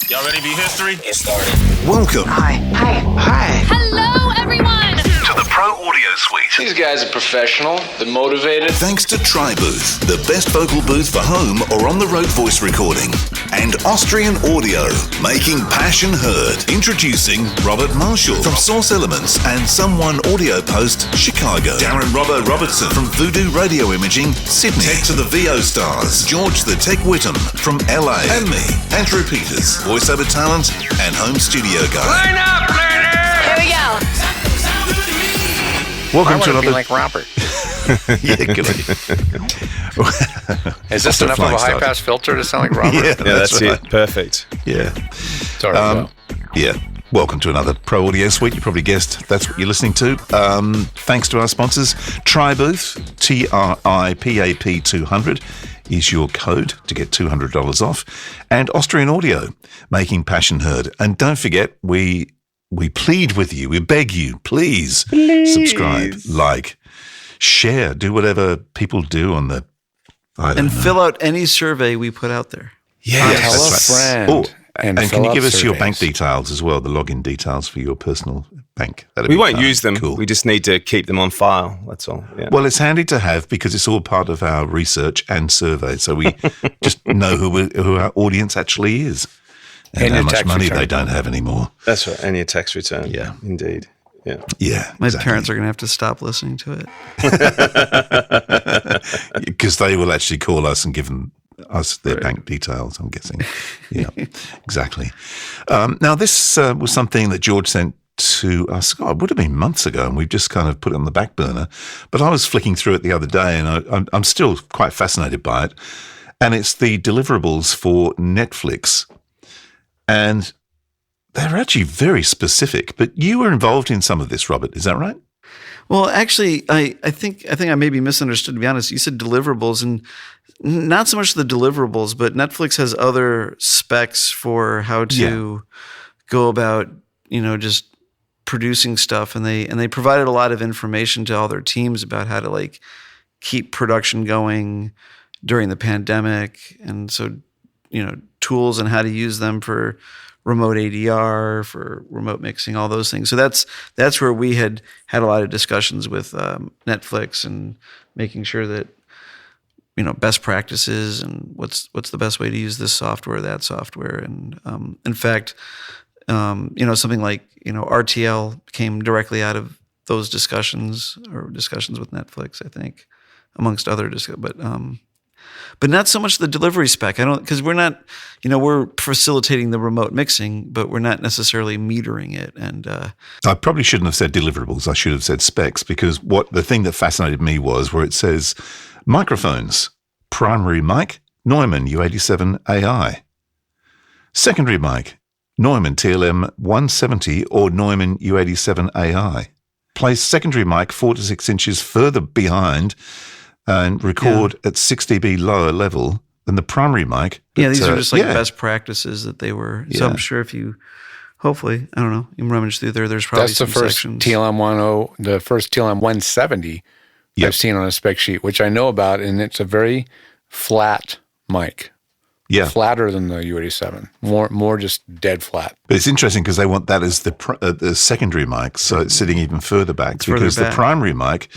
Y'all ready to be history? Get started. Welcome. Hi. Hello, everyone. To the Pro Audio Suite. These guys are professional. They're motivated. Thanks to TriBooth, the best vocal booth for home or on-the-road voice recording. And Austrian Audio, making passion heard. Introducing Robert Marshall from Source Elements and Someone Audio Post, Chicago. Darren Robbo Robertson from Voodoo Radio Imaging, Sydney. Tech to the VO Stars, George the Tech Whittam from LA. And me, Andrew Peters, voiceover talent and home studio guy. Line up, learner! Here we go. Welcome to another. Be like Robert. Yeah, good idea. Is this enough of a high-pass filter to sound like Robert? Yeah, that's right. it. Perfect. Yeah. Sorry. Yeah. Welcome to another Pro Audio Suite. You probably guessed that's what you're listening to. Thanks to our sponsors, TriBooth, TRIPAP 200 is your code to get $200 off, and Austrian Audio, making passion heard. And don't forget, we plead with you, we beg you, please subscribe, like, share, do whatever people do on the. And fill out any survey we put out there. Yeah, tell a that's right. friend. Oh, and can you give us your surveys. bank details as well, the login details for your personal bank? That'd We be won't fun. use them. Cool. We just need to keep them on file. That's all. Yeah. Well, it's handy to have because it's all part of our research and survey, so we just know who our audience actually is and how your much tax money return. they don't have anymore. That's right. And your tax return. Yeah. Indeed. Yeah. Yeah, My parents are going to have to stop listening to it. because they will actually call us and give us their bank details, I'm guessing. Yeah, exactly. Now, this was something that George sent to us, it would have been months ago, and we've just kind of put it on the back burner. But I was flicking through it the other day, and I'm still quite fascinated by it. And it's the deliverables for Netflix. And they're actually very specific. But you were involved in some of this, Robert. Is that right? Well, actually, I think I may be misunderstood, to be honest. You said deliverables, and not so much the deliverables, but Netflix has other specs for how to go about, just producing stuff, and they provided a lot of information to all their teams about how to like keep production going during the pandemic, and so tools and how to use them for remote ADR, for remote mixing, all those things. So that's where we had a lot of discussions with Netflix and making sure that best practices and what's the best way to use this software, that software, and in fact, something like RTL came directly out of those discussions with Netflix, I think, amongst other but not so much the delivery spec. Because we're not, we're facilitating the remote mixing, but we're not necessarily metering it. And I probably shouldn't have said deliverables. I should have said specs, because the thing that fascinated me was where it says microphones, primary mic, Neumann U87 AI. Secondary mic, Neumann TLM 170 or Neumann U87 AI. Place secondary mic 4 to 6 inches further behind and record at 6 dB lower level than the primary mic. Yeah, these are just like best practices that they were. So I'm sure if you, hopefully, I don't know, you can rummage through there's probably That's the some first sections. the first TLM 170 I've seen on a spec sheet, which I know about, and it's a very flat mic. Yeah. Flatter than the U87. More just dead flat. But it's interesting because they want that as the secondary mic, so it's sitting even further back. Because the primary mic,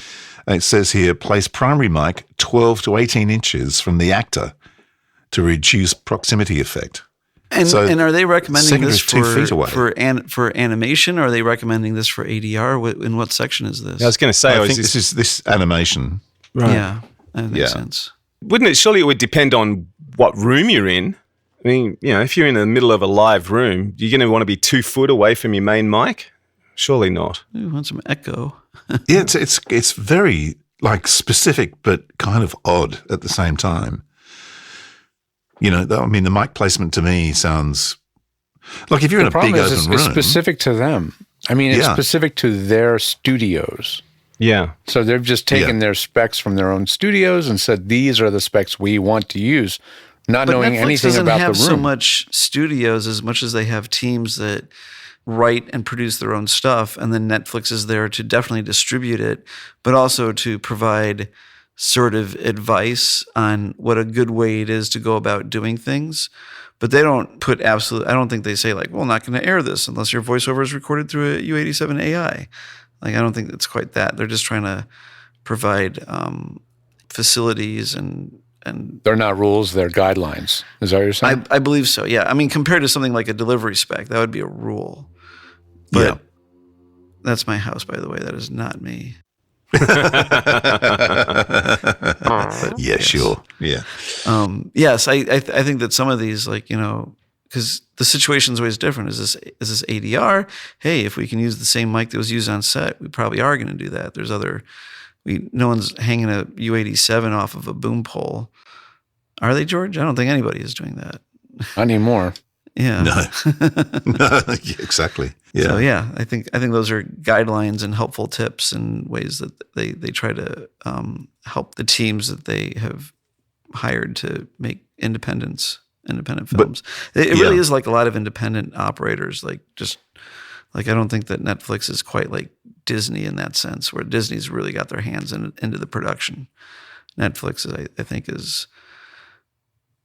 it says here, place primary mic 12 to 18 inches from the actor to reduce proximity effect. And are they recommending this 2 feet away. for animation, or are they recommending this for ADR? In what section is this? I was going to say, I think this is this animation. Right. Yeah, that makes sense. Wouldn't it? Surely it would depend on what room you're in. I mean, if you're in the middle of a live room, you're going to want to be 2 foot away from your main mic? Surely not. We want some echo. Yeah, it's very specific, but kind of odd at the same time. The mic placement to me sounds like if you're in a big open room. It's specific to them. I mean, it's specific to their studios. Yeah. So they've just taken their specs from their own studios and said, these are the specs we want to use, not knowing anything about the room. Netflix doesn't have so much studios as much as they have teams that write and produce their own stuff, and then Netflix is there to definitely distribute it, but also to provide sort of advice on what a good way it is to go about doing things. But they don't put absolute. I don't think they say like, "Well, not going to air this unless your voiceover is recorded through a U87 AI." Like, I don't think it's quite that. They're just trying to provide facilities and they're not rules; they're guidelines. Is that what you're saying? I believe so. Yeah. I mean, compared to something like a delivery spec, that would be a rule. But that's my house, by the way. That is not me. Yeah, sure. Yeah. Yes, I think that some of these, like, because the situation's always different. Is this ADR? Hey, if we can use the same mic that was used on set, we probably are going to do that. There's no one's hanging a U87 off of a boom pole. Are they, George? I don't think anybody is doing that. Not anymore. Yeah. No, exactly. Yeah. So I think those are guidelines and helpful tips and ways that they try to help the teams that they have hired to make independent films. It really is like a lot of independent operators. Like I don't think that Netflix is quite like Disney in that sense, where Disney's really got their hands into the production. Netflix, I think, is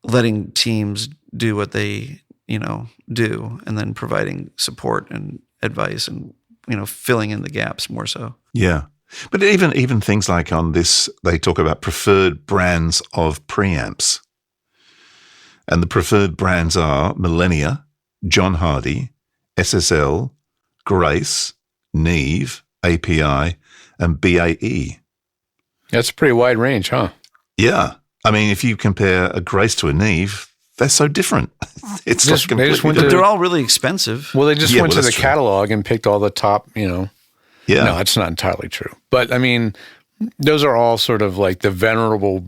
letting teams do what they do, and then providing support and advice and, filling in the gaps more so. Yeah. But even things like on this, they talk about preferred brands of preamps. And the preferred brands are Millennia, John Hardy, SSL, Grace, Neve, API, and BAE. That's a pretty wide range, huh? Yeah. I mean, if you compare a Grace to a Neve, they're so different. It's Just- like completely they just went different. They're all really expensive. Well, they just Yeah, went well, to the that's true. catalog and picked all the top, Yeah. No, that's not entirely true. But I mean, those are all sort of like the venerable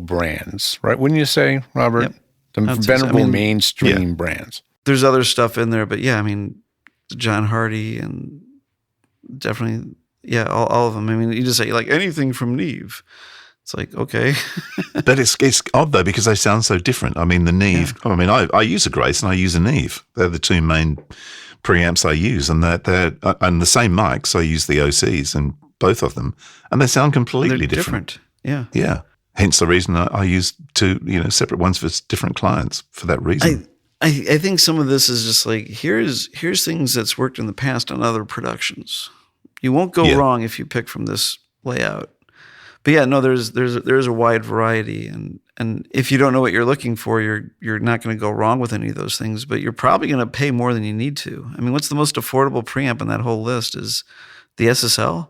brands, right? Wouldn't you say, Robert? Yep. The I'd say so. venerable I mean, mainstream brands. There's other stuff in there, but I mean, John Hardy and definitely, all of them. I mean, you just say like anything from Neve. It's like, okay. But it's odd though, because they sound so different. I mean, the Neve, I mean, I use a Grace and I use a Neve. They're the two main preamps I use, and they're and the same mics. I use the OCs and both of them, and they sound completely They're different. Yeah. Yeah. Hence the reason I use two, separate ones for different clients for that reason. I think some of this is just like, here's things that's worked in the past on other productions. You won't go wrong if you pick from this layout. But there's a wide variety, and if you don't know what you're looking for, you're not going to go wrong with any of those things. But you're probably going to pay more than you need to. I mean, what's the most affordable preamp in that whole list? Is the SSL?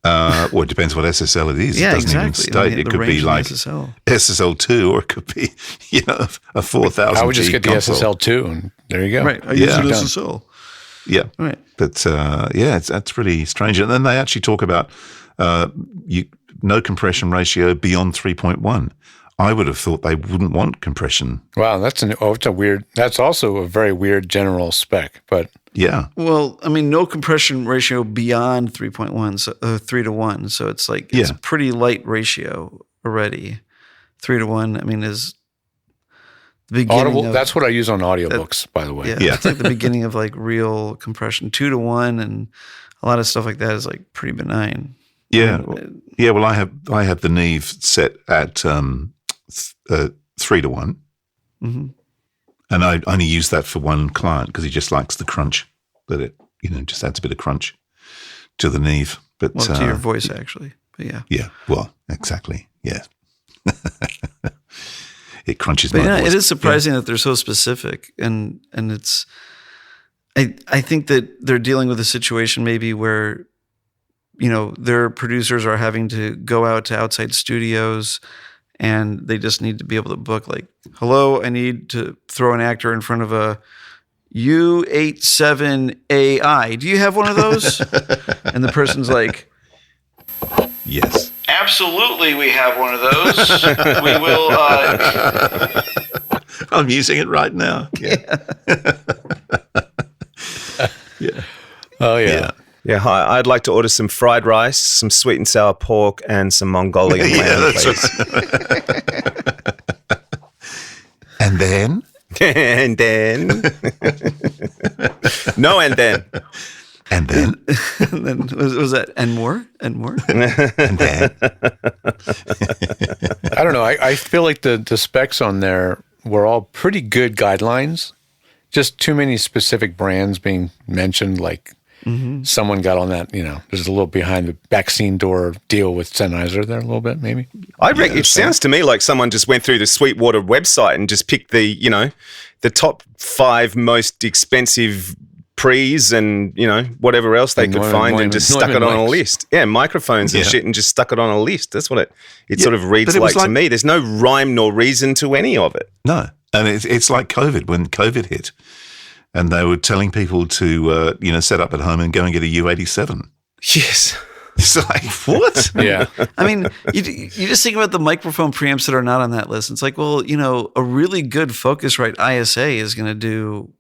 Well, it depends what SSL it is. Yeah, It doesn't even exactly. state. The It could range be of like SSL. SSL2, or it could be, a 4,000. I would just get the console. SSL2 and there you go. Right. I Yeah. use an SSL. Yeah. Right. But that's pretty strange. And then they actually talk about no compression ratio beyond 3.1. I would have thought they wouldn't want compression. Wow, that's also a very weird general spec, but Yeah. Well, I mean, no compression ratio beyond 3.1, so 3-to-1. So it's like, it's a pretty light ratio already. 3-to-1, I mean, is the beginning Audible, of, that's what I use on audiobooks, by the way. Yeah. It's like the beginning of like real compression. 2-to-1 and a lot of stuff like that is like pretty benign. Yeah. Well, I have the Neve set at 3-to-1. Mm-hmm. And I only use that for one client because he just likes the crunch. That it, just adds a bit of crunch to the Neve. But Well, to your voice, actually. But yeah. Yeah. Well, exactly. Yeah. It crunches But my voice. it is surprising that they're so specific, and it's. I think that they're dealing with a situation maybe where, their producers are having to go out to outside studios, and they just need to be able to book like, hello, I need to throw an actor in front of a U87AI. Do you have one of those? And the person's like, Yes. Absolutely, we have one of those. We will. I'm using it right now. Yeah. Oh, yeah. Yeah, hi. I'd like to order some fried rice, some sweet and sour pork, and some Mongolian lamb, that's please. And then? And then, no, and then, And then? and then was that and more and more? And then? I don't know. I feel like the specs on there were all pretty good guidelines. Just too many specific brands being mentioned, like someone got on that, there's a little behind the backseat door deal with Sennheiser there a little bit, maybe. I reckon it sounds to me like someone just went through the Sweetwater website and just picked the top 5 most expensive pre's and, whatever else they could find and just stuck it on a list. Yeah, microphones and shit and just stuck it on a list. That's what it sort of reads like to me. There's no rhyme nor reason to any of it. No. And it's like COVID, when COVID hit and they were telling people to, set up at home and go and get a U87. Yes. It's like, what? Yeah. I mean, you just think about the microphone preamps that are not on that list. It's like, well, a really good Focusrite ISA is going to do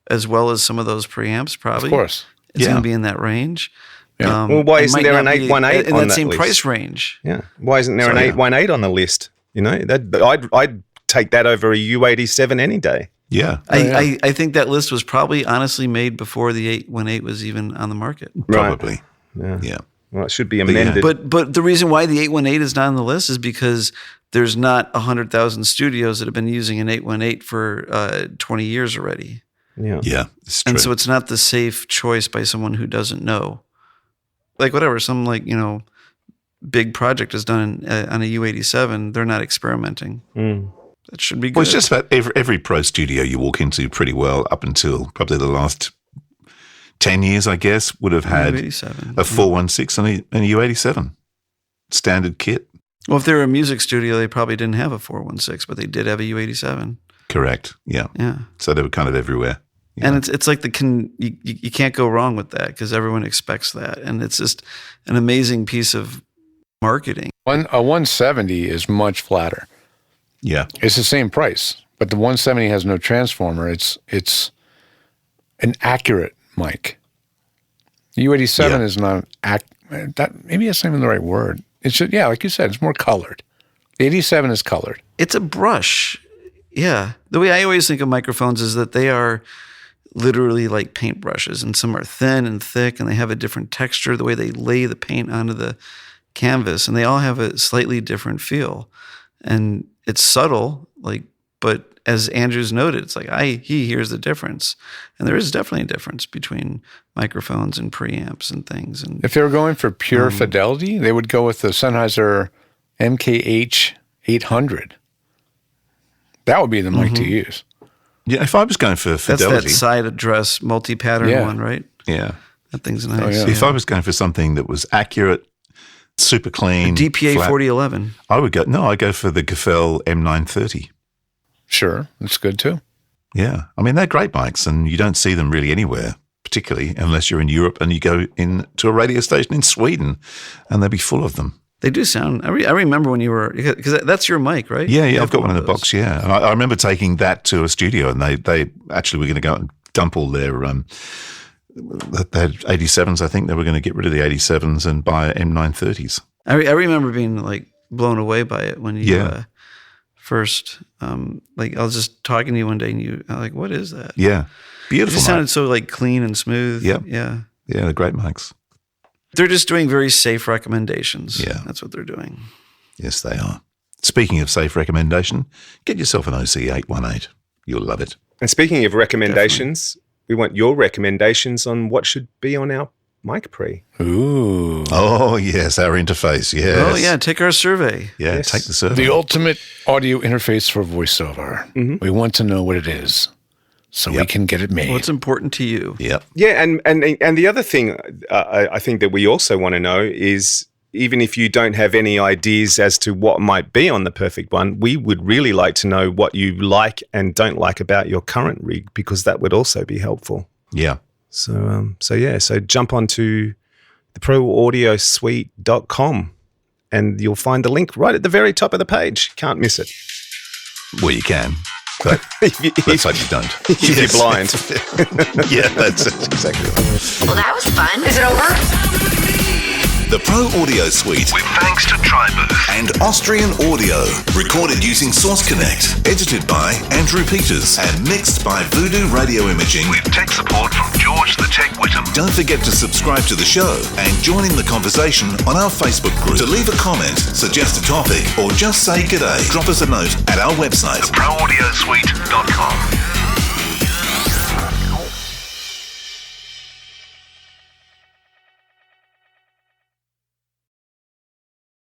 as well as some of those preamps, probably. Of course. It's going to be in that range. Yeah. Well, why isn't there an 818 in on that that same list? price range? Yeah. Why isn't there an 818 on the list? I'd take that over a U87 any day. Yeah. I think that list was probably honestly made before the 818 was even on the market. Probably. Right. Yeah. Well, it should be amended. But the reason why the 818 is not on the list is because there's not 100,000 studios that have been using an 818 for 20 years already. Yeah. Yeah. It's true. And so it's not the safe choice by someone who doesn't know. Like whatever, some big project is done on a U87, they're not experimenting. That should be good. Well, it's just about every pro studio you walk into pretty well up until probably the last 10 years, I guess, would have had U87. a 416 and a U87 standard kit. Well, if they were a music studio, they probably didn't have a 416, but they did have a U87. Correct. Yeah. Yeah. So they were kind of everywhere. Yeah. And it's like you can't go wrong with that because everyone expects that. And it's just an amazing piece of marketing. A 170 is much flatter. Yeah. It's the same price, but the 170 has no transformer. It's an accurate mic. The U87 is not that. Maybe that's not even the right word. It's just, like you said, it's more colored. The 87 is colored. It's a brush. Yeah. The way I always think of microphones is that they are literally like paintbrushes, and some are thin and thick, and they have a different texture, the way they lay the paint onto the canvas, and they all have a slightly different feel. And it's subtle, but as Andrew's noted, it's like he hears the difference. And there is definitely a difference between microphones and preamps and things. And if they were going for pure fidelity, they would go with the Sennheiser MKH 800. That would be the mic to use. Yeah, if I was going for fidelity. That's that side address multi-pattern one, right? Yeah. That thing's nice. If I was going for something that was accurate, super clean, DPA flat, 4011. I'd go for the Gefell M930. Sure, that's good too. Yeah. I mean, they're great mics, and you don't see them really anywhere, particularly unless you're in Europe and you go to a radio station in Sweden, and they'll be full of them. They do sound. I remember when you were, because that's your mic, right? Yeah. I've got one in the box. Yeah, and I remember taking that to a studio, and they actually were going to go and dump all their they had 87s. I think they were going to get rid of the 87s and buy M930s. I remember being blown away by it when you first. I was just talking to you one day, and you what is that? Yeah, beautiful. It just sounded so clean and smooth. Yep. Yeah. Yeah, they're great mics. They're just doing very safe recommendations. Yeah. That's what they're doing. Yes, they are. Speaking of safe recommendation, get yourself an OC818. You'll love it. And speaking of recommendations, we want your recommendations on what should be on our mic pre. Ooh. Oh, yes, our interface, yes. Oh, yeah, take our survey. Yeah, Yes. take the survey. The ultimate audio interface for voiceover. We want to know what it is so we can get it made. What's important to you? Yep. Yeah, and the other thing I think that we also want to know is, even if you don't have any ideas as to what might be on the perfect one, we would really like to know what you like and don't like about your current rig, because that would also be helpful. Yeah. So jump onto theproaudiosuite.com and you'll find the link right at the very top of the page. Can't miss it. Well, you can, but let's hope you don't. If you're blind. Yeah, that's it. Exactly right. Well, that was fun. Is it over? The Pro Audio Suite, with thanks to TriBooth, and Austrian Audio, recorded using Source Connect, edited by Andrew Peters, and mixed by Voodoo Radio Imaging, with tech support from George the Tech Whittam. Don't forget to subscribe to the show and join in the conversation on our Facebook group. To leave a comment, suggest a topic, or just say g'day, drop us a note at our website, theproaudiosuite.com.